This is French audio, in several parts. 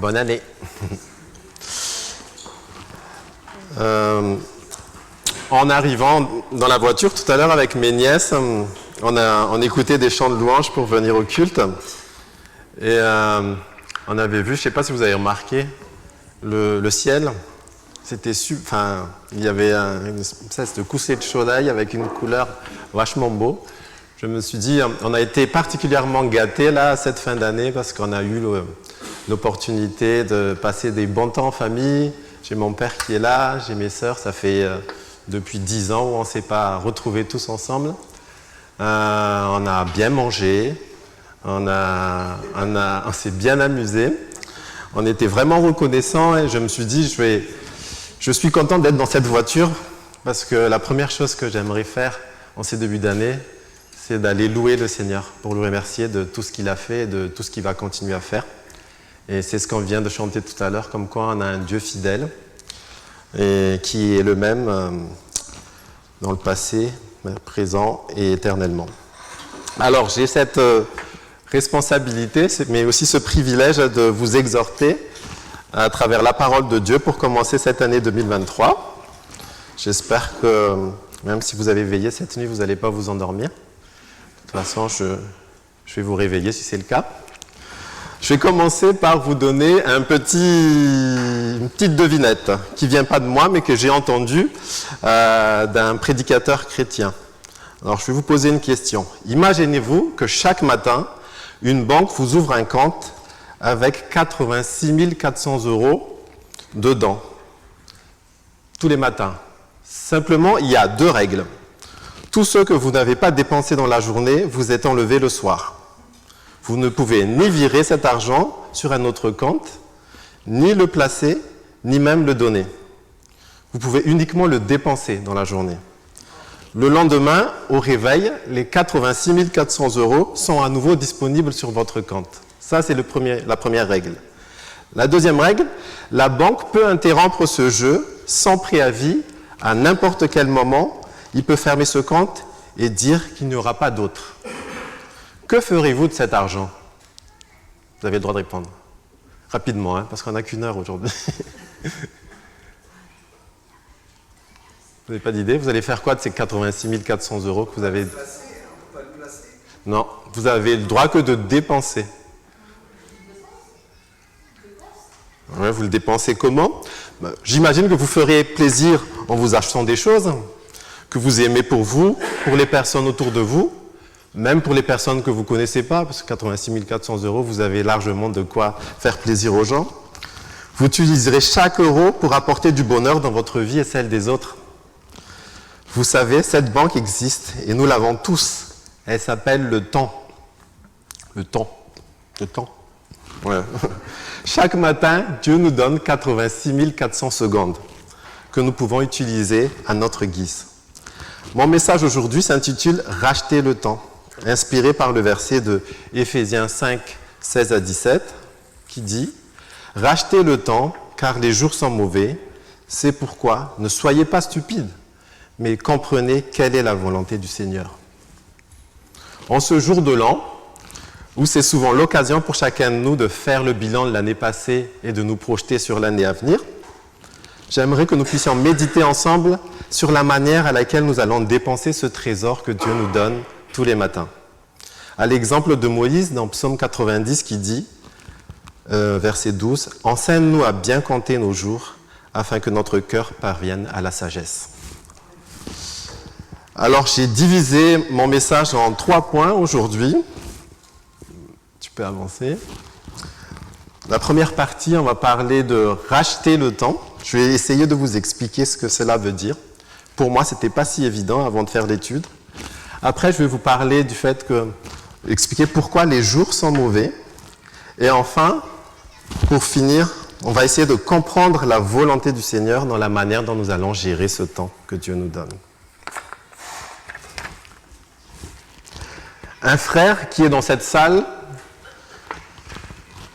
Bonne année. En arrivant dans la voiture tout à l'heure avec mes nièces, on écoutait des chants de louanges pour venir au culte. Et on avait vu, je ne sais pas si vous avez remarqué, le ciel. Il y avait une espèce de coucher de soleil avec une couleur vachement beau. Je me suis dit, on a été particulièrement gâtés là cette fin d'année parce qu'on a eu l'opportunité de passer des bons temps en famille. J'ai mon père qui est là, j'ai mes sœurs, ça fait depuis 10 ans où on ne s'est pas retrouvés tous ensemble. On a bien mangé, on s'est bien amusé. On était vraiment reconnaissants et je me suis dit, je suis content d'être dans cette voiture parce que la première chose que j'aimerais faire en ces débuts d'année, c'est d'aller louer le Seigneur pour le remercier de tout ce qu'il a fait et de tout ce qu'il va continuer à faire. Et c'est ce qu'on vient de chanter tout à l'heure, comme quoi on a un Dieu fidèle et qui est le même dans le passé, présent et éternellement. Alors j'ai cette responsabilité, mais aussi ce privilège de vous exhorter à travers la parole de Dieu pour commencer cette année 2023. J'espère que même si vous avez veillé cette nuit, vous n'allez pas vous endormir. De toute façon, je vais vous réveiller si c'est le cas. Je vais commencer par vous donner une petite devinette qui ne vient pas de moi, mais que j'ai entendue d'un prédicateur chrétien. Alors, je vais vous poser une question. Imaginez-vous que chaque matin, une banque vous ouvre un compte avec 86 400 € dedans. Tous les matins. Simplement, il y a 2 règles. Tout ce que vous n'avez pas dépensé dans la journée, vous êtes enlevé le soir. Vous ne pouvez ni virer cet argent sur un autre compte, ni le placer, ni même le donner. Vous pouvez uniquement le dépenser dans la journée. Le lendemain, au réveil, les 86 400 € sont à nouveau disponibles sur votre compte. Ça, c'est la première règle. La deuxième règle, la banque peut interrompre ce jeu sans préavis à n'importe quel moment. Il peut fermer ce compte et dire qu'il n'y aura pas d'autre. Que ferez-vous de cet argent? Vous avez le droit de répondre. Rapidement, parce qu'on n'a qu'une heure aujourd'hui. Vous n'avez pas d'idée? Vous allez faire quoi de ces 86 400 € que vous avez? Non, vous avez le droit que de dépenser. Ouais, vous le dépensez comment? J'imagine que vous ferez plaisir en vous achetant des choses que vous aimez pour vous, pour les personnes autour de vous, même pour les personnes que vous ne connaissez pas, parce que 86 400 €, vous avez largement de quoi faire plaisir aux gens. Vous utiliserez chaque euro pour apporter du bonheur dans votre vie et celle des autres. Vous savez, cette banque existe et nous l'avons tous. Elle s'appelle le temps. Le temps. Le temps. Ouais. Chaque matin, Dieu nous donne 86 400 secondes que nous pouvons utiliser à notre guise. Mon message aujourd'hui s'intitule « Racheter le temps », inspiré par le verset de Éphésiens 5, 16 à 17, qui dit « Rachetez le temps, car les jours sont mauvais. C'est pourquoi ne soyez pas stupides, mais comprenez quelle est la volonté du Seigneur. » En ce jour de l'an, où c'est souvent l'occasion pour chacun de nous de faire le bilan de l'année passée et de nous projeter sur l'année à venir, j'aimerais que nous puissions méditer ensemble sur la manière à laquelle nous allons dépenser ce trésor que Dieu nous donne tous les matins. À l'exemple de Moïse dans Psaume 90 qui dit, verset 12, « Enseigne-nous à bien compter nos jours, afin que notre cœur parvienne à la sagesse. » Alors j'ai divisé mon message en 3 points aujourd'hui. Tu peux avancer. La première partie, on va parler de racheter le temps. Je vais essayer de vous expliquer ce que cela veut dire. Pour moi, ce n'était pas si évident avant de faire l'étude. Après, je vais vous parler du fait que, expliquer pourquoi les jours sont mauvais. Et enfin, pour finir, on va essayer de comprendre la volonté du Seigneur dans la manière dont nous allons gérer ce temps que Dieu nous donne. Un frère qui est dans cette salle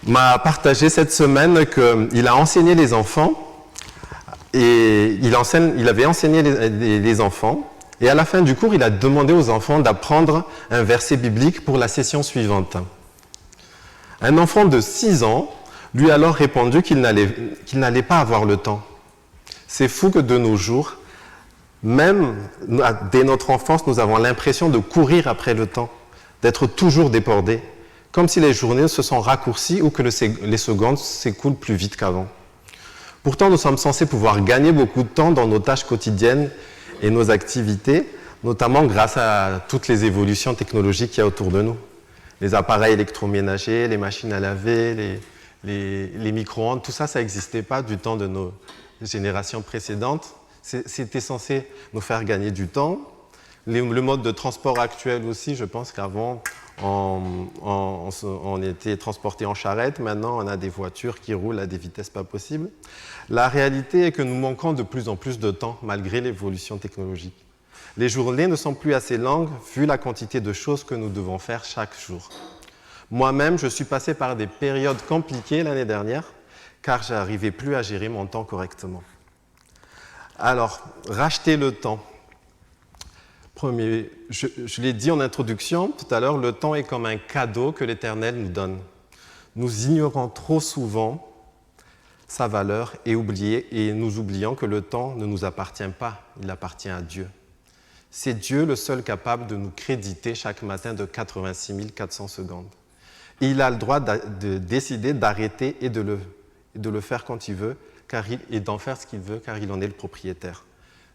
m'a partagé cette semaine qu'il a enseigné les enfants et il avait enseigné les enfants et à la fin du cours, il a demandé aux enfants d'apprendre un verset biblique pour la session suivante. Un enfant de 6 ans Lui alors répondit qu'il n'allait pas avoir le temps. C'est fou que de nos jours, même dès notre enfance, nous avons l'impression de courir après le temps, d'être toujours débordés, comme si les journées se sont raccourcies ou que les secondes s'écoulent plus vite qu'avant. Pourtant, nous sommes censés pouvoir gagner beaucoup de temps dans nos tâches quotidiennes et nos activités, notamment grâce à toutes les évolutions technologiques qu'il y a autour de nous. Les appareils électroménagers, les machines à laver, les micro-ondes, tout ça, ça n'existait pas du temps de nos générations précédentes. C'était censé nous faire gagner du temps. Le mode de transport actuel aussi, je pense qu'avant, on était transporté en charrette. Maintenant, on a des voitures qui roulent à des vitesses pas possibles. La réalité est que nous manquons de plus en plus de temps, malgré l'évolution technologique. Les journées ne sont plus assez longues, vu la quantité de choses que nous devons faire chaque jour. Moi-même, je suis passé par des périodes compliquées l'année dernière, car je n'arrivais plus à gérer mon temps correctement. Alors, racheter le temps. Je l'ai dit en introduction tout à l'heure, le temps est comme un cadeau que l'Éternel nous donne. Nous ignorons trop souvent sa valeur et nous oublions que le temps ne nous appartient pas, il appartient à Dieu. C'est Dieu le seul capable de nous créditer chaque matin de 86 400 secondes. Et il a le droit de décider d'arrêter et de le faire quand il veut, et d'en faire ce qu'il veut, car il en est le propriétaire.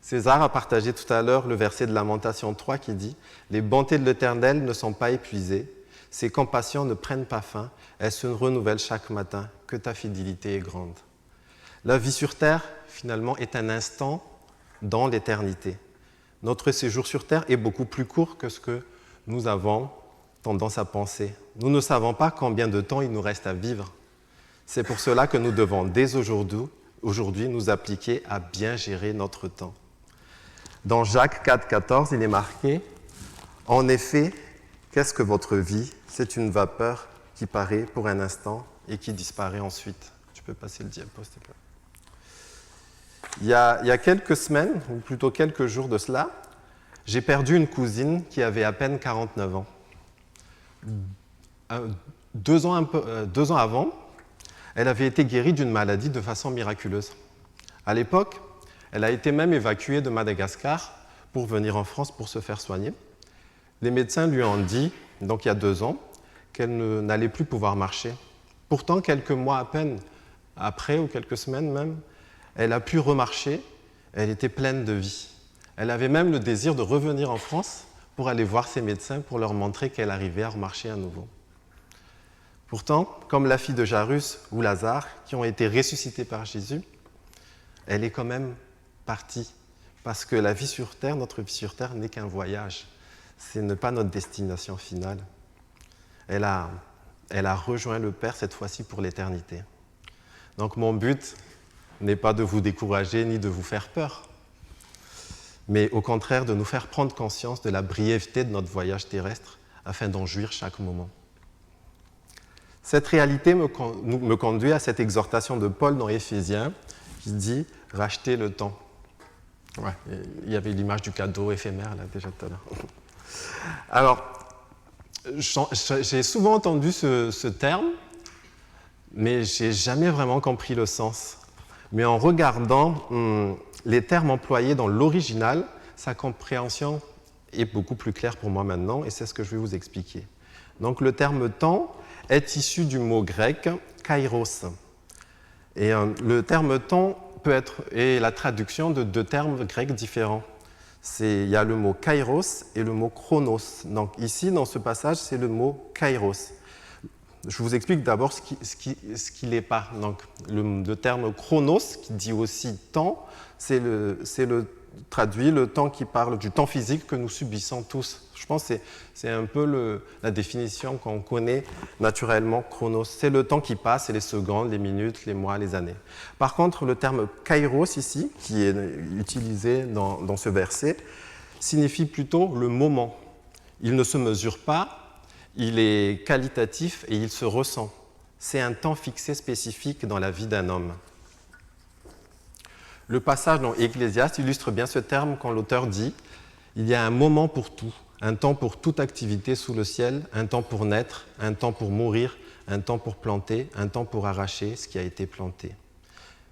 César a partagé tout à l'heure le verset de Lamentation 3 qui dit « Les bontés de l'Éternel ne sont pas épuisées, ses compassions ne prennent pas fin, elles se renouvellent chaque matin, que ta fidélité est grande. » La vie sur terre, finalement, est un instant dans l'éternité. Notre séjour sur terre est beaucoup plus court que ce que nous avons tendance à penser. Nous ne savons pas combien de temps il nous reste à vivre. C'est pour cela que nous devons dès aujourd'hui nous appliquer à bien gérer notre temps. Dans Jacques 4, 14, il est marqué « En effet, qu'est-ce que votre vie? C'est une vapeur qui paraît pour un instant et qui disparaît ensuite. » Tu peux passer le diapo, s'il te plaît. Il y a quelques semaines, ou plutôt quelques jours de cela, j'ai perdu une cousine qui avait à peine 49 ans. 2 ans avant, elle avait été guérie d'une maladie de façon miraculeuse. À l'époque, elle a été même évacuée de Madagascar pour venir en France pour se faire soigner. Les médecins lui ont dit, donc il y a 2 ans, qu'elle n'allait plus pouvoir marcher. Pourtant, quelques mois à peine après, ou quelques semaines même, elle a pu remarcher, elle était pleine de vie. Elle avait même le désir de revenir en France pour aller voir ses médecins pour leur montrer qu'elle arrivait à remarcher à nouveau. Pourtant, comme la fille de Jairus ou Lazare, qui ont été ressuscités par Jésus, elle est quand même partie. Parce que la vie sur terre, notre vie sur terre, n'est qu'un voyage. Ce n'est pas notre destination finale. Elle a rejoint le Père cette fois-ci pour l'éternité. Donc mon but n'est pas de vous décourager ni de vous faire peur, mais au contraire de nous faire prendre conscience de la brièveté de notre voyage terrestre afin d'en jouir chaque moment. Cette réalité me conduit à cette exhortation de Paul dans Éphésiens qui dit « Rachetez le temps ». Ouais, il y avait l'image du cadeau éphémère là déjà tout à l'heure. Alors, j'ai souvent entendu ce terme, mais je n'ai jamais vraiment compris le sens. Mais en regardant les termes employés dans l'original, sa compréhension est beaucoup plus claire pour moi maintenant, et c'est ce que je vais vous expliquer. Donc le terme « temps » est issu du mot grec « kairos ». Et le terme « temps » est la traduction de 2 termes grecs différents. Il y a le mot « kairos » et le mot « chronos ». Donc ici, dans ce passage, c'est le mot « kairos ». Je vous explique d'abord ce qu'il n'est pas. Donc, le terme « chronos », qui dit aussi « temps », traduit le temps qui parle du temps physique que nous subissons tous. Je pense que c'est un peu la définition qu'on connaît naturellement, chronos. C'est le temps qui passe, c'est les secondes, les minutes, les mois, les années. Par contre, le terme kairos ici, qui est utilisé dans ce verset, signifie plutôt le moment. Il ne se mesure pas, il est qualitatif et il se ressent. C'est un temps fixé spécifique dans la vie d'un homme. Le passage dans Ecclésiaste illustre bien ce terme quand l'auteur dit « Il y a un moment pour tout, un temps pour toute activité sous le ciel, un temps pour naître, un temps pour mourir, un temps pour planter, un temps pour arracher ce qui a été planté.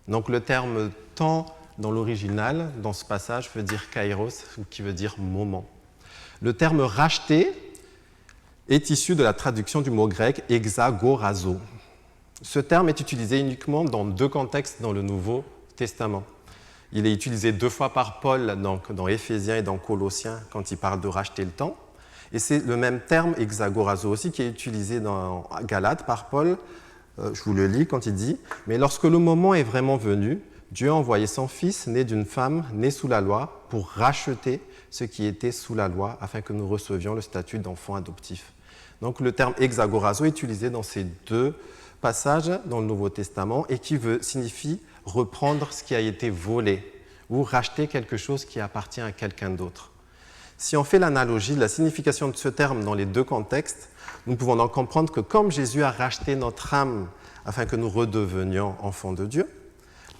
Donc le terme « temps » dans l'original, dans ce passage, veut dire « kairos », qui veut dire « moment ». Le terme « racheter » est issu de la traduction du mot grec « exagorazo ». Ce terme est utilisé uniquement dans 2 contextes dans le Nouveau Testament. Il est utilisé 2 fois par Paul donc dans Éphésiens et dans Colossiens quand il parle de racheter le temps. Et c'est le même terme, exagorazo aussi, qui est utilisé dans Galates par Paul. Je vous le lis quand il dit « Mais lorsque le moment est vraiment venu, Dieu a envoyé son Fils, né d'une femme, né sous la loi, pour racheter ce qui était sous la loi, afin que nous recevions le statut d'enfant adoptif. » Donc le terme exagorazo est utilisé dans ces 2 passages dans le Nouveau Testament et qui signifie reprendre ce qui a été volé ou racheter quelque chose qui appartient à quelqu'un d'autre. Si on fait l'analogie de la signification de ce terme dans les 2 contextes, nous pouvons donc comprendre que comme Jésus a racheté notre âme afin que nous redevenions enfants de Dieu,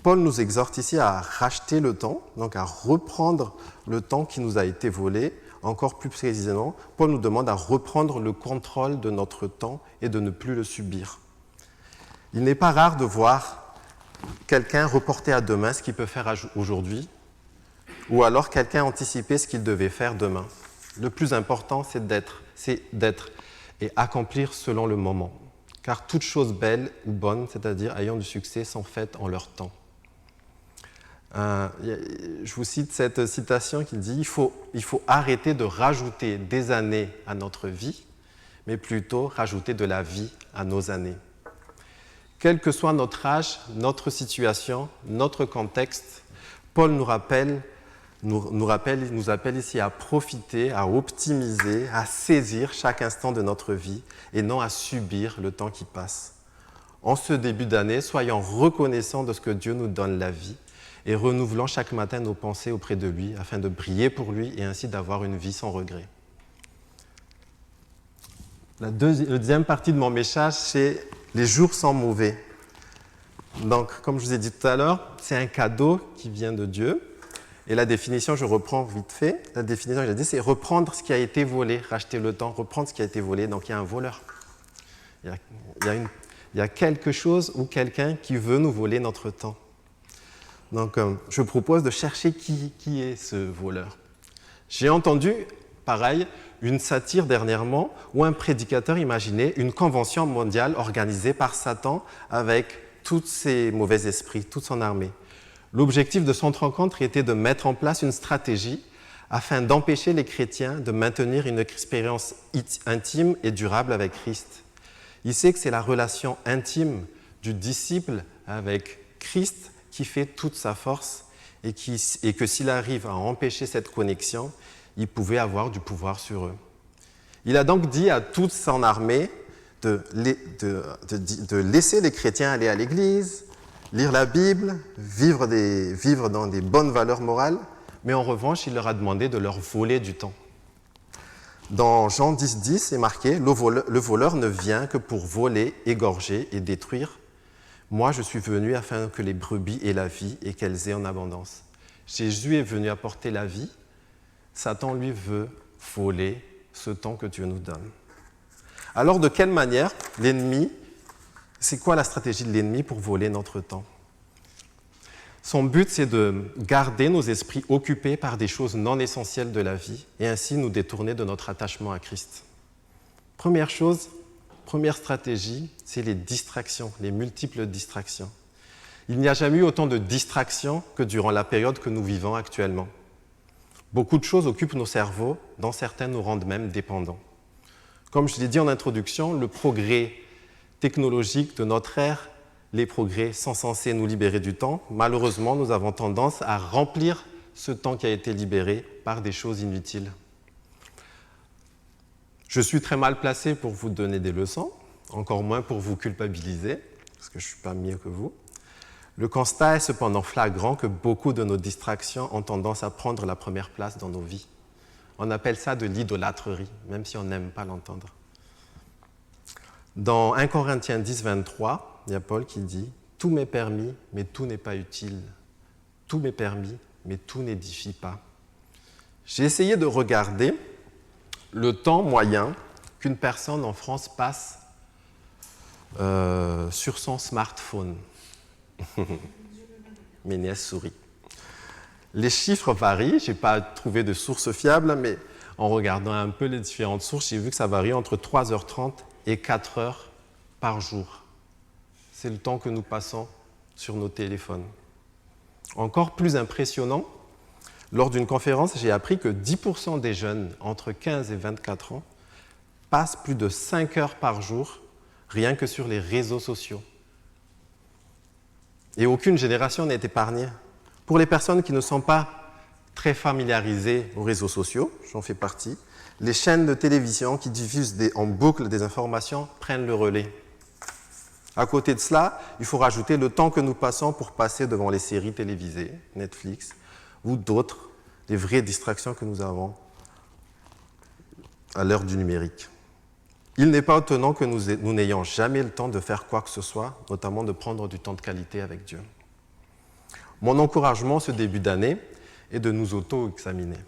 Paul nous exhorte ici à racheter le temps, donc à reprendre le temps qui nous a été volé. Encore plus précisément, Paul nous demande à reprendre le contrôle de notre temps et de ne plus le subir. Il n'est pas rare de voir quelqu'un reporter à demain ce qu'il peut faire aujourd'hui, ou alors quelqu'un anticiper ce qu'il devait faire demain. Le plus important, c'est d'être et accomplir selon le moment. Car toutes choses belles ou bonnes, c'est-à-dire ayant du succès, sont faites en leur temps. Je vous cite cette citation qui dit « Il faut arrêter de rajouter des années à notre vie, mais plutôt rajouter de la vie à nos années. » Quel que soit notre âge, notre situation, notre contexte, Paul nous appelle ici à profiter, à optimiser, à saisir chaque instant de notre vie et non à subir le temps qui passe. En ce début d'année, soyons reconnaissants de ce que Dieu nous donne la vie et renouvelons chaque matin nos pensées auprès de lui afin de briller pour lui et ainsi d'avoir une vie sans regret. La deuxième partie de mon message, c'est « Les jours sont mauvais ». Donc, comme je vous ai dit tout à l'heure, c'est un cadeau qui vient de Dieu. Et la définition, je reprends vite fait, la définition que j'ai dit, c'est reprendre ce qui a été volé, racheter le temps, reprendre ce qui a été volé. Donc, il y a un voleur. Il y a quelque chose ou quelqu'un qui veut nous voler notre temps. Donc, je propose de chercher qui est ce voleur. J'ai entendu, pareil, une satire dernièrement où un prédicateur imaginait une convention mondiale organisée par Satan avec tous ses mauvais esprits, toute son armée. L'objectif de cette rencontre était de mettre en place une stratégie afin d'empêcher les chrétiens de maintenir une expérience intime et durable avec Christ. Il sait que c'est la relation intime du disciple avec Christ qui fait toute sa force et que s'il arrive à empêcher cette connexion, il pouvait avoir du pouvoir sur eux. Il a donc dit à toute son armée de laisser les chrétiens aller à l'église, lire la Bible, vivre dans des bonnes valeurs morales, mais en revanche, il leur a demandé de leur voler du temps. Dans Jean 10,10, c'est marqué « Le voleur ne vient que pour voler, égorger et détruire. Moi, je suis venu afin que les brebis aient la vie et qu'elles aient en abondance. » Jésus est venu apporter la vie. Satan, lui, veut voler ce temps que Dieu nous donne. Alors, de quelle manière c'est quoi la stratégie de l'ennemi pour voler notre temps? Son but, c'est de garder nos esprits occupés par des choses non essentielles de la vie et ainsi nous détourner de notre attachement à Christ. Première stratégie, c'est les distractions, les multiples distractions. Il n'y a jamais eu autant de distractions que durant la période que nous vivons actuellement. Beaucoup de choses occupent nos cerveaux, dont certaines nous rendent même dépendants. Comme je l'ai dit en introduction, le progrès technologique de notre ère, les progrès sont censés nous libérer du temps. Malheureusement, nous avons tendance à remplir ce temps qui a été libéré par des choses inutiles. Je suis très mal placé pour vous donner des leçons, encore moins pour vous culpabiliser, parce que je ne suis pas mieux que vous. Le constat est cependant flagrant que beaucoup de nos distractions ont tendance à prendre la première place dans nos vies. On appelle ça de l'idolâtrerie, même si on n'aime pas l'entendre. Dans 1 Corinthiens 10, 23, il y a Paul qui dit « Tout m'est permis, mais tout n'est pas utile. Tout m'est permis, mais tout n'édifie pas. » J'ai essayé de regarder le temps moyen qu'une personne en France passe sur son smartphone. Mes nièces sourient. Les chiffres varient, je n'ai pas trouvé de source fiable, mais en regardant un peu les différentes sources, j'ai vu que ça varie entre 3h30 et 4h par jour. C'est le temps que nous passons sur nos téléphones. Encore plus impressionnant, lors d'une conférence, j'ai appris que 10% des jeunes entre 15 et 24 ans passent plus de 5 heures par jour rien que sur les réseaux sociaux. Et aucune génération n'est épargnée. Pour les personnes qui ne sont pas très familiarisées aux réseaux sociaux, j'en fais partie, les chaînes de télévision qui diffusent en boucle des informations prennent le relais. À côté de cela, il faut rajouter le temps que nous passons pour passer devant les séries télévisées, Netflix, ou d'autres, les vraies distractions que nous avons à l'heure du numérique. Il n'est pas étonnant que nous n'ayons jamais le temps de faire quoi que ce soit, notamment de prendre du temps de qualité avec Dieu. Mon encouragement ce début d'année est de nous auto-examiner,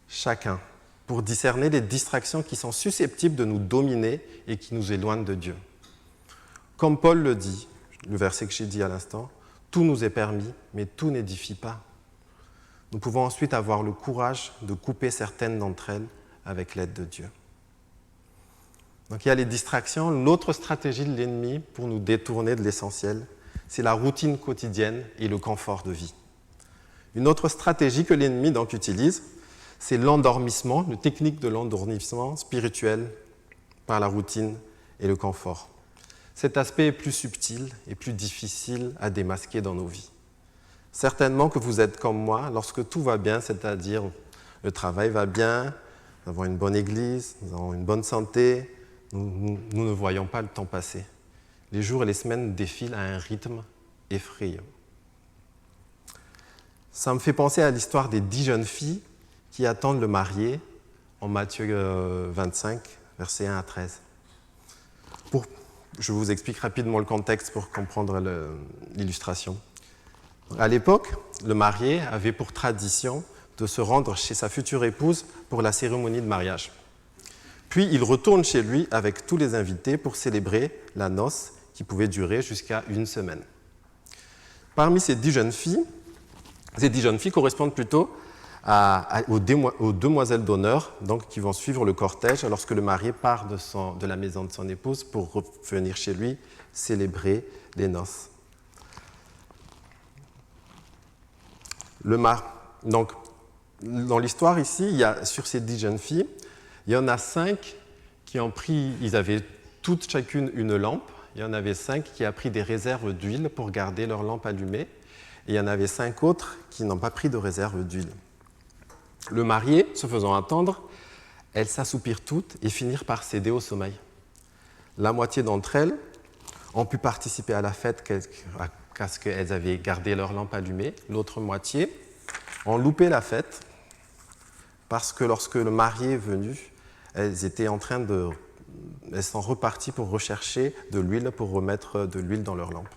chacun, pour discerner les distractions qui sont susceptibles de nous dominer et qui nous éloignent de Dieu. Comme Paul le dit, le verset que j'ai dit à l'instant, tout nous est permis, mais tout n'édifie pas. Nous pouvons ensuite avoir le courage de couper certaines d'entre elles avec l'aide de Dieu. Donc il y a les distractions. L'autre stratégie de l'ennemi pour nous détourner de l'essentiel, c'est la routine quotidienne et le confort de vie. Une autre stratégie que l'ennemi donc utilise, c'est l'endormissement, la technique de l'endormissement spirituel par la routine et le confort. Cet aspect est plus subtil et plus difficile à démasquer dans nos vies. Certainement que vous êtes comme moi, lorsque tout va bien, c'est-à-dire le travail va bien, nous avons une bonne église, nous avons une bonne santé, nous ne voyons pas le temps passer. Les jours et les semaines défilent à un rythme effrayant. Ça me fait penser à l'histoire des 10 jeunes filles qui attendent le marié en Matthieu 25, versets 1 à 13. Je vous explique rapidement le contexte pour comprendre l'illustration. À l'époque, le marié avait pour tradition de se rendre chez sa future épouse pour la cérémonie de mariage. Puis il retourne chez lui avec tous les invités pour célébrer la noce qui pouvait durer jusqu'à 1 semaine. Parmi ces 10 jeunes filles correspondent plutôt aux demoiselles d'honneur donc, qui vont suivre le cortège lorsque le marié part de la maison de son épouse pour revenir chez lui célébrer les noces. Donc, dans l'histoire ici, sur ces 10 jeunes filles, il y en a 5 qui ont pris, ils avaient toutes chacune une lampe, il y en avait 5 qui ont pris des réserves d'huile pour garder leur lampe allumée, et il y en avait 5 autres qui n'ont pas pris de réserve d'huile. Le marié, se faisant attendre, elles s'assoupirent toutes et finirent par céder au sommeil. La moitié d'entre elles ont pu participer à la fête parce qu'elles avaient gardé leur lampe allumée, l'autre moitié ont loupé la fête parce que lorsque le marié est venu, elles sont reparties pour rechercher de l'huile, pour remettre de l'huile dans leur lampe.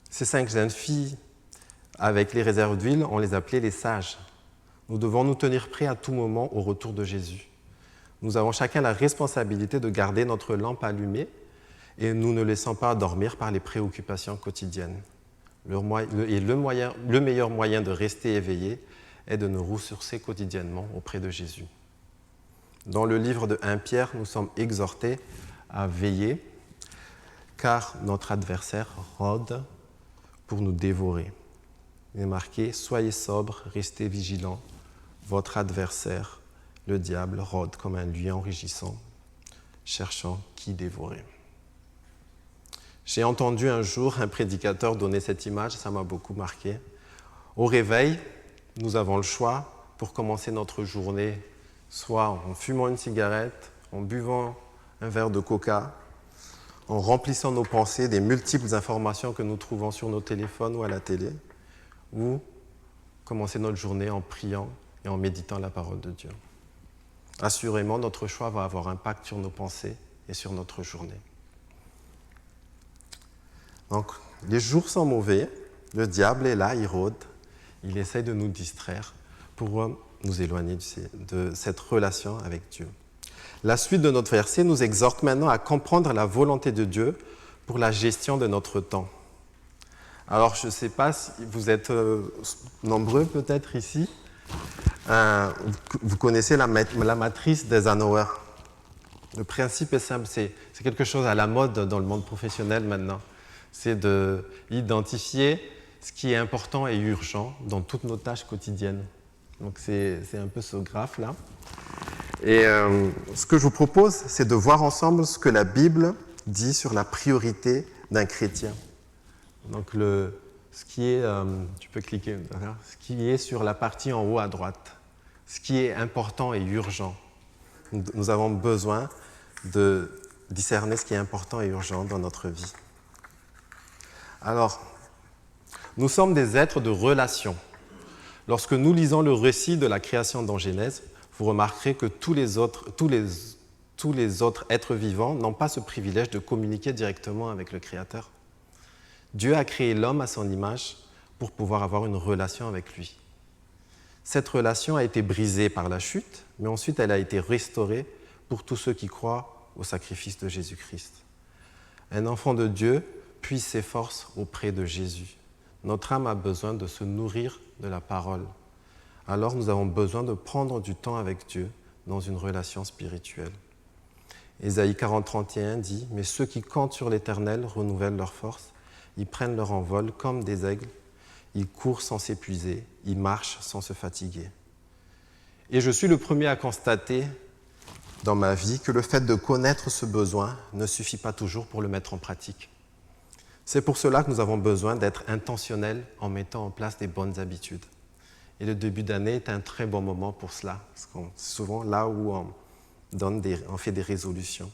Ces 5 jeunes filles, avec les réserves d'huile, on les appelait les sages. Nous devons nous tenir prêts à tout moment au retour de Jésus. Nous avons chacun la responsabilité de garder notre lampe allumée et nous ne laissons pas dormir par les préoccupations quotidiennes. Le meilleur moyen de rester éveillé est de nous ressourcer quotidiennement auprès de Jésus. Dans le livre de 1 Pierre, nous sommes exhortés à veiller, car notre adversaire rôde pour nous dévorer. Il est marqué « Soyez sobres, restez vigilants, votre adversaire, le diable, rôde comme un lion rugissant, cherchant qui dévorer. » J'ai entendu un jour un prédicateur donner cette image, ça m'a beaucoup marqué. Au réveil, nous avons le choix pour commencer notre journée, soit en fumant une cigarette, en buvant un verre de coca, en remplissant nos pensées des multiples informations que nous trouvons sur nos téléphones ou à la télé, ou commencer notre journée en priant et en méditant la parole de Dieu. Assurément, notre choix va avoir un impact sur nos pensées et sur notre journée. Donc, les jours sont mauvais, le diable est là, il rôde, il essaie de nous distraire pour nous éloigner de cette relation avec Dieu. La suite de notre verset nous exhorte maintenant à comprendre la volonté de Dieu pour la gestion de notre temps. Alors, je ne sais pas si vous êtes nombreux peut-être ici. Vous connaissez la matrice d'Eisenhower. Le principe est simple, c'est quelque chose à la mode dans le monde professionnel maintenant. C'est d'identifier ce qui est important et urgent dans toutes nos tâches quotidiennes. Donc c'est un peu ce graphe-là. Et ce que je vous propose, c'est de voir ensemble ce que la Bible dit sur la priorité d'un chrétien. Donc ce qui est, tu peux cliquer, ce qui est sur la partie en haut à droite, ce qui est important et urgent. Nous avons besoin de discerner ce qui est important et urgent dans notre vie. Alors, nous sommes des êtres de relation. Lorsque nous lisons le récit de la création dans Genèse, vous remarquerez que tous les autres êtres vivants n'ont pas ce privilège de communiquer directement avec le Créateur. Dieu a créé l'homme à son image pour pouvoir avoir une relation avec lui. Cette relation a été brisée par la chute, mais ensuite elle a été restaurée pour tous ceux qui croient au sacrifice de Jésus-Christ. Un enfant de Dieu puise ses forces auprès de Jésus. Notre âme a besoin de se nourrir de la parole. Alors nous avons besoin de prendre du temps avec Dieu dans une relation spirituelle. Ésaïe 40, 31 dit « Mais ceux qui comptent sur l'Éternel renouvellent leurs forces, ils prennent leur envol comme des aigles, ils courent sans s'épuiser, ils marchent sans se fatiguer. » Et je suis le premier à constater dans ma vie que le fait de connaître ce besoin ne suffit pas toujours pour le mettre en pratique. C'est pour cela que nous avons besoin d'être intentionnels en mettant en place des bonnes habitudes. Et le début d'année est un très bon moment pour cela, parce que c'est souvent là où on fait des résolutions.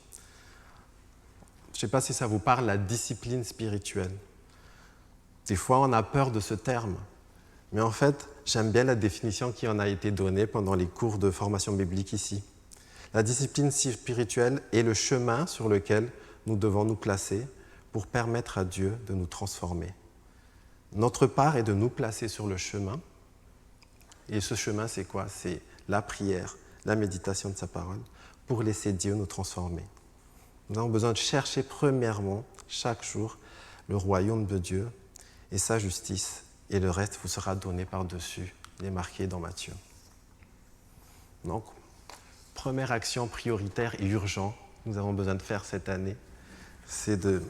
Je ne sais pas si ça vous parle, la discipline spirituelle. Des fois, on a peur de ce terme, mais en fait, j'aime bien la définition qui en a été donnée pendant les cours de formation biblique ici. La discipline spirituelle est le chemin sur lequel nous devons nous placer pour permettre à Dieu de nous transformer. Notre part est de nous placer sur le chemin. Et ce chemin, c'est quoi? C'est la prière, la méditation de sa parole, pour laisser Dieu nous transformer. Nous avons besoin de chercher premièrement, chaque jour, le royaume de Dieu et sa justice, et le reste vous sera donné par-dessus, les marqués dans Matthieu. Donc, première action prioritaire et urgente que nous avons besoin de faire cette année, c'est de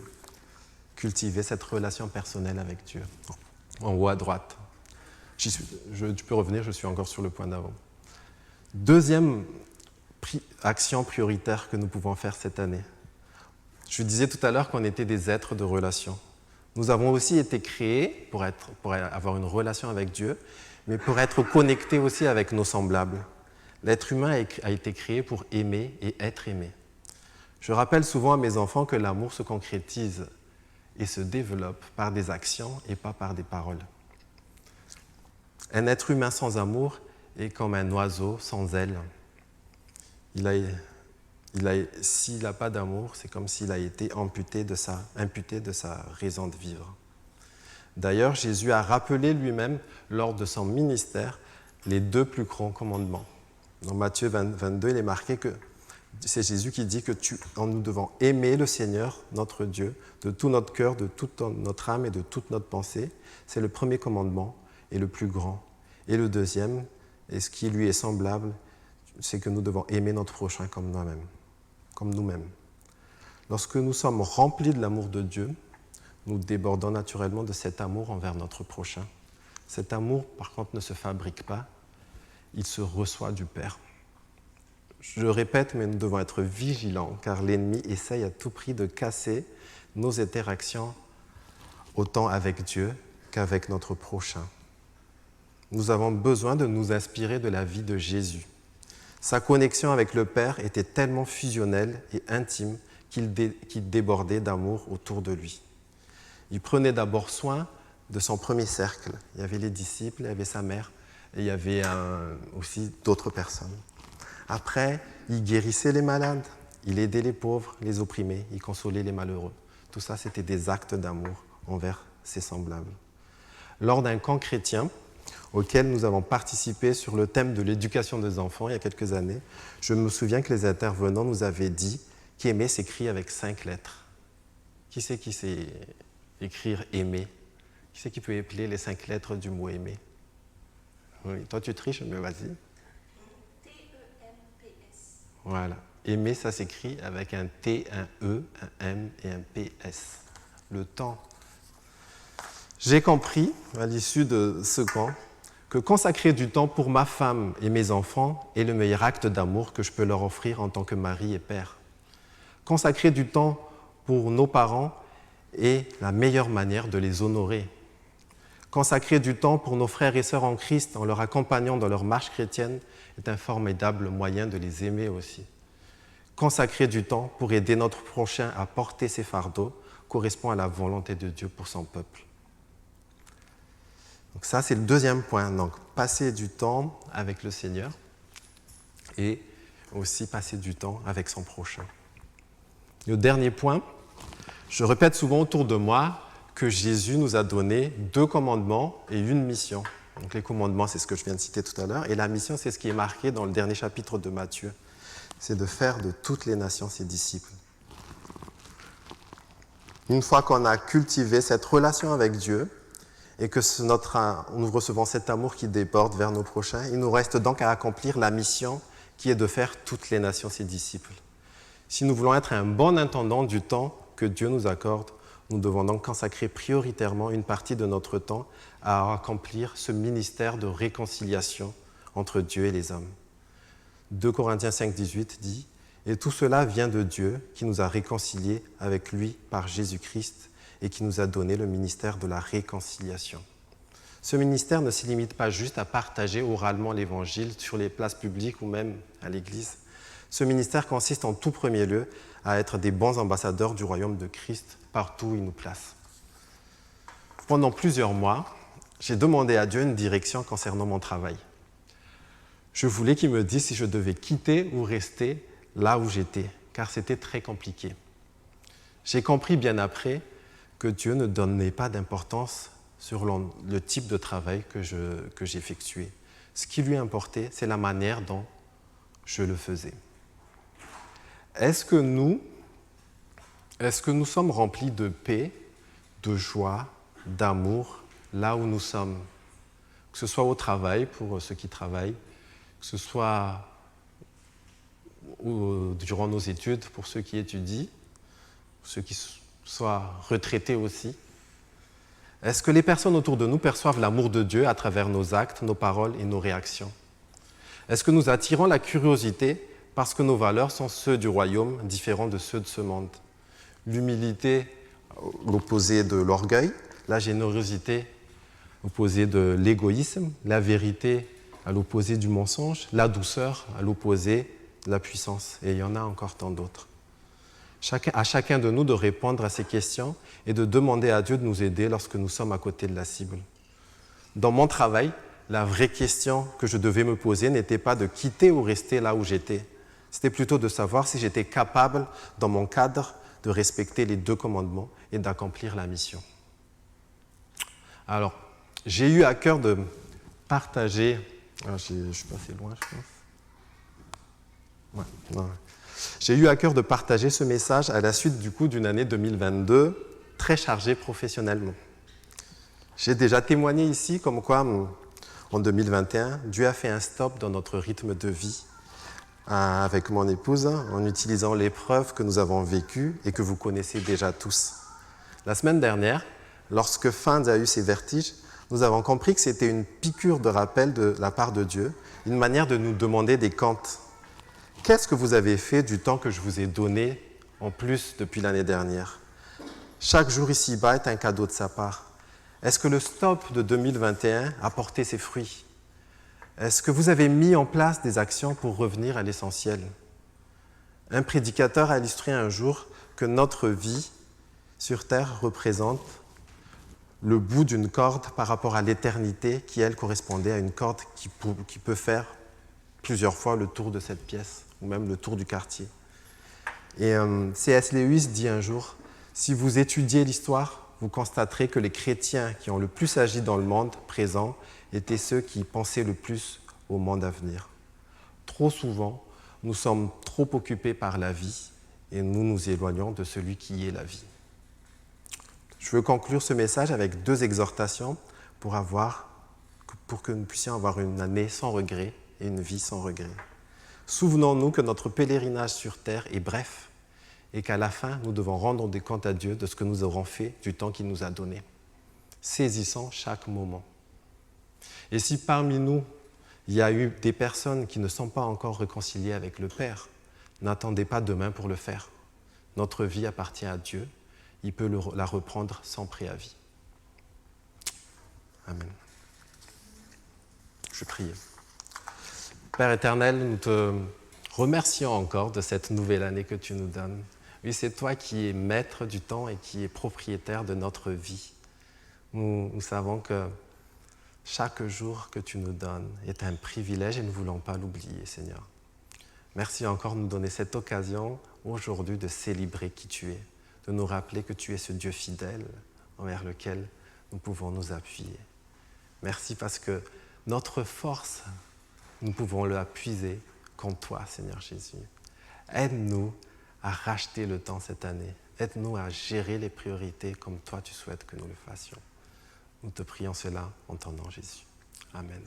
cultiver cette relation personnelle avec Dieu. En haut à droite. Tu peux revenir, je suis encore sur le point d'avant. Deuxième action prioritaire que nous pouvons faire cette année. Je disais tout à l'heure qu'on était des êtres de relation. Nous avons aussi été créés pour avoir une relation avec Dieu, mais pour être connectés aussi avec nos semblables. L'être humain a été créé pour aimer et être aimé. Je rappelle souvent à mes enfants que l'amour se concrétise et se développe par des actions et pas par des paroles. Un être humain sans amour est comme un oiseau sans ailes. S'il n'a pas d'amour, c'est comme s'il a été imputé de sa raison de vivre. D'ailleurs, Jésus a rappelé lui-même, lors de son ministère, les 2 plus grands commandements. Dans Matthieu 22, il est marqué que c'est Jésus qui dit que nous devons aimer le Seigneur, notre Dieu, de tout notre cœur, de toute notre âme et de toute notre pensée. C'est le premier commandement et le plus grand. Et le deuxième, et ce qui lui est semblable, c'est que nous devons aimer notre prochain comme nous-mêmes. Lorsque nous sommes remplis de l'amour de Dieu, nous débordons naturellement de cet amour envers notre prochain. Cet amour, par contre, ne se fabrique pas, il se reçoit du Père. Je le répète, mais nous devons être vigilants, car l'ennemi essaye à tout prix de casser nos interactions autant avec Dieu qu'avec notre prochain. Nous avons besoin de nous inspirer de la vie de Jésus. Sa connexion avec le Père était tellement fusionnelle et intime qu'il débordait d'amour autour de lui. Il prenait d'abord soin de son premier cercle. Il y avait les disciples, il y avait sa mère, et il y avait aussi d'autres personnes. Après, il guérissait les malades, il aidait les pauvres, les opprimés, il consolait les malheureux. Tout ça, c'était des actes d'amour envers ses semblables. Lors d'un camp chrétien, auquel nous avons participé sur le thème de l'éducation des enfants il y a quelques années, je me souviens que les intervenants nous avaient dit qu'aimer s'écrit avec 5 lettres. Qui c'est qui sait écrire aimer? Qui c'est qui peut épeler les 5 lettres du mot aimer? Oui, toi tu triches, mais vas-y. T-E-M-P-S. Voilà. Aimer, ça s'écrit avec un T, un E, un M et un PS. Le temps. J'ai compris, à l'issue de ce camp, que consacrer du temps pour ma femme et mes enfants est le meilleur acte d'amour que je peux leur offrir en tant que mari et père. Consacrer du temps pour nos parents est la meilleure manière de les honorer. Consacrer du temps pour nos frères et sœurs en Christ en leur accompagnant dans leur marche chrétienne est un formidable moyen de les aimer aussi. Consacrer du temps pour aider notre prochain à porter ses fardeaux correspond à la volonté de Dieu pour son peuple. Donc ça, c'est le deuxième point. Donc, passer du temps avec le Seigneur et aussi passer du temps avec son prochain. Le dernier point, je répète souvent autour de moi que Jésus nous a donné 2 commandements et une mission. Donc les commandements, c'est ce que je viens de citer tout à l'heure, et la mission, c'est ce qui est marqué dans le dernier chapitre de Matthieu. C'est de faire de toutes les nations ses disciples. Une fois qu'on a cultivé cette relation avec Dieu et que nous recevons cet amour qui déborde vers nos prochains, il nous reste donc à accomplir la mission qui est de faire toutes les nations ses disciples. Si nous voulons être un bon intendant du temps que Dieu nous accorde, nous devons donc consacrer prioritairement une partie de notre temps à accomplir ce ministère de réconciliation entre Dieu et les hommes. 2 Corinthiens 5, 18 dit « Et tout cela vient de Dieu qui nous a réconciliés avec lui par Jésus-Christ et qui nous a donné le ministère de la réconciliation. » Ce ministère ne se limite pas juste à partager oralement l'Évangile sur les places publiques ou même à l'Église. Ce ministère consiste en tout premier lieu à être des bons ambassadeurs du royaume de Christ partout où il nous place. Pendant plusieurs mois, j'ai demandé à Dieu une direction concernant mon travail. Je voulais qu'il me dise si je devais quitter ou rester là où j'étais, car c'était très compliqué. J'ai compris bien après que Dieu ne donnait pas d'importance sur le type de travail que j'effectuais. Ce qui lui importait, c'est la manière dont je le faisais. Est-ce que nous sommes remplis de paix, de joie, d'amour, là où nous sommes? Que ce soit au travail, pour ceux qui travaillent, que ce soit durant nos études, pour ceux qui étudient, pour ceux qui soient retraités aussi. Est-ce que les personnes autour de nous perçoivent l'amour de Dieu à travers nos actes, nos paroles et nos réactions? Est-ce que nous attirons la curiosité parce que nos valeurs sont ceux du royaume, différents de ceux de ce monde? L'humilité, l'opposé de l'orgueil, la générosité, l'opposé de l'égoïsme, la vérité, à l'opposé du mensonge, la douceur, à l'opposé de la puissance. Et il y en a encore tant d'autres. À chacun de nous de répondre à ces questions et de demander à Dieu de nous aider lorsque nous sommes à côté de la cible. Dans mon travail, la vraie question que je devais me poser n'était pas de quitter ou rester là où j'étais. C'était plutôt de savoir si j'étais capable, dans mon cadre, de respecter les 2 commandements et d'accomplir la mission. Alors, j'ai eu à cœur de partager... je suis passé loin, je pense. J'ai eu à cœur de partager ce message à la suite d'une année 2022 très chargée professionnellement. J'ai déjà témoigné ici comme quoi, en 2021, Dieu a fait un stop dans notre rythme de vie avec mon épouse en utilisant l'épreuve que nous avons vécue et que vous connaissez déjà tous. La semaine dernière, lorsque Fand a eu ses vertiges, nous avons compris que c'était une piqûre de rappel de la part de Dieu, une manière de nous demander des comptes. Qu'est-ce que vous avez fait du temps que je vous ai donné en plus depuis l'année dernière? Chaque jour ici-bas est un cadeau de sa part. Est-ce que le stop de 2021 a porté ses fruits? Est-ce que vous avez mis en place des actions pour revenir à l'essentiel? Un prédicateur a illustré un jour que notre vie sur Terre représente le bout d'une corde par rapport à l'éternité qui, elle, correspondait à une corde qui peut faire plusieurs fois le tour de cette pièce, ou même le tour du quartier. Et C.S. Lewis dit un jour, « Si vous étudiez l'histoire, vous constaterez que les chrétiens qui ont le plus agi dans le monde présent étaient ceux qui pensaient le plus au monde à venir. Trop souvent, nous sommes trop occupés par la vie et nous nous éloignons de celui qui est la vie. Je veux conclure ce message avec 2 exhortations pour que nous puissions avoir une année sans regret et une vie sans regret. Souvenons-nous que notre pèlerinage sur terre est bref et qu'à la fin, nous devons rendre des comptes à Dieu de ce que nous aurons fait du temps qu'il nous a donné. Saisissons chaque moment. Et si parmi nous, il y a eu des personnes qui ne sont pas encore réconciliées avec le Père, n'attendez pas demain pour le faire. Notre vie appartient à Dieu. Il peut la reprendre sans préavis. Amen. Je prie. Père éternel, nous te remercions encore de cette nouvelle année que tu nous donnes. Oui, c'est toi qui es maître du temps et qui es propriétaire de notre vie. Nous savons que chaque jour que tu nous donnes est un privilège et nous ne voulons pas l'oublier, Seigneur. Merci encore de nous donner cette occasion aujourd'hui de célébrer qui tu es, de nous rappeler que tu es ce Dieu fidèle envers lequel nous pouvons nous appuyer. Merci parce que notre force, nous pouvons la puiser qu'en toi, Seigneur Jésus. Aide-nous à racheter le temps cette année. Aide-nous à gérer les priorités comme toi tu souhaites que nous le fassions. Nous te prions cela en ton nom, Jésus. Amen.